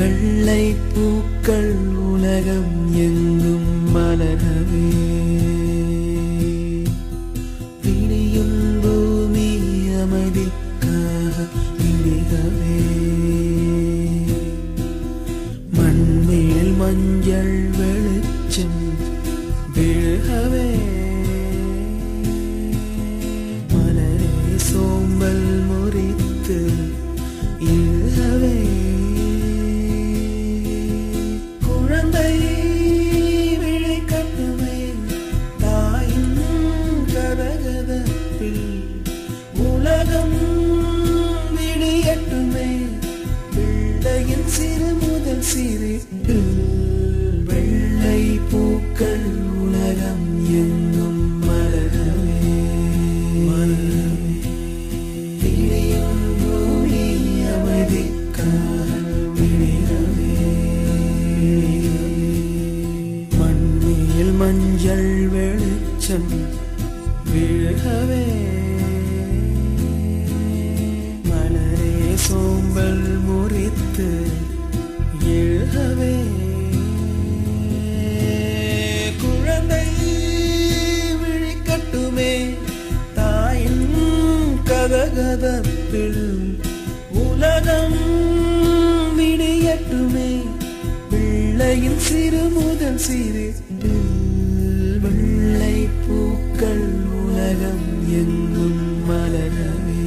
வெள்ளை பூக்கள் உலகம் எங்கும் மலரவே விடியும் பூமி அமைதிக்காக விழிகவே மண்மேல் மஞ்சள் வெளிச்சம் விழுகவே மலரே சோம்பல் முறித்து இழுகவே குழந்தை விழி கட்டுமே தாயின் கதகதப்பில் உலகம் விடியட்டுமே பிள்ளையின் சிறு முதல் சிரிப்பு வெள்ளை பூக்கள் உலகம் எங்கும் மலரவே விடியும் பூமி அமைதிக்காக விழிகவே மண்ணில் மஞ்சள் வெளிச்சம் விழுகவே மலரே சோம்பல் முறித்து எழுகவே குழந்தை விழிக்கட்டுமே தாயின் கதகதப்பில் உலகம் விடியட்டுமே பிள்ளையின் சிறு முதல் சிரிப்பு வெள்ளை பூக்கள் உலகம் எங்கும் மலரவே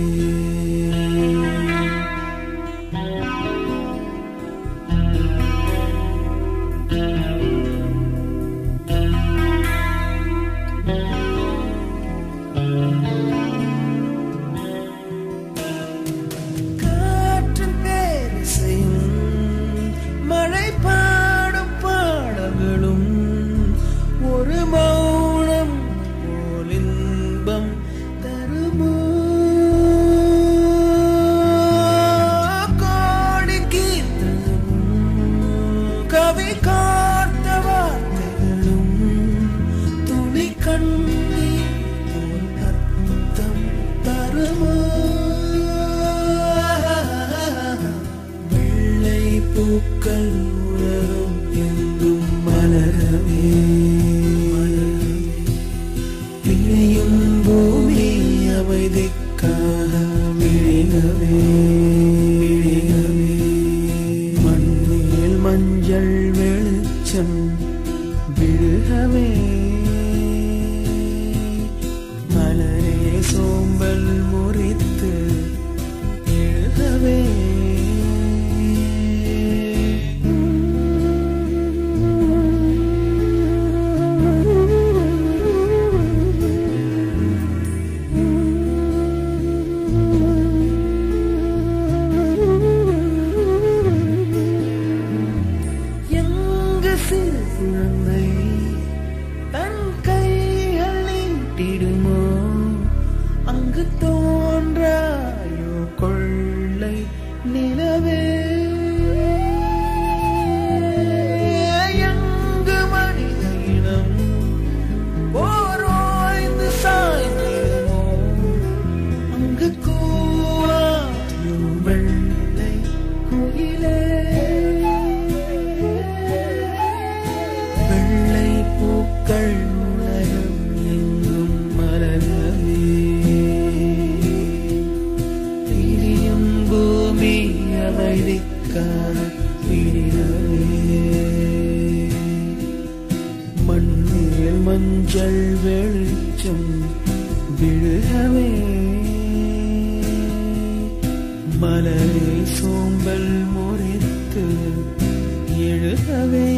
காற்றின் பேரிசையும் மழை பாடும் பாடல்களும் ஒரு மௌனம் போல் இன்பம் தருமோ கோடி கீர்த்தனமும் கவி காத்த வார்த்தைகளும் துளி கண்ணீர் போல் அர்த்தம் தருமோ வெள்ளை பூக்கள் உலகம் எங்கும் மலரவே விழியும் பூமி அமைதிக்காக விழிகவே மண்ணில் மஞ்சள் வெளிச்சம் விழுகவே மலரே சோம்பல் முறித்து எழுகவே எங்கு சிறு குழந்தை தன் கைகள் நீட்டிடுமோ அங்கு தோன்றாயோ கொள்ளை நிலவே எங்கு மனித இனம் போர் ஓய்ந்து சாய்ந்திடுமோ அங்கு கூவாயோ வெள்ளை குயிலே வெள்ளை பூக்கள் உலகம் எங்கும் மலரவே விடியும் பூமி அமைதிக்காக விழிகவே மண்ணில் மஞ்சள் வெளிச்சம் விழுகவே மலரை சோம்பல் முறித்து எழுகவே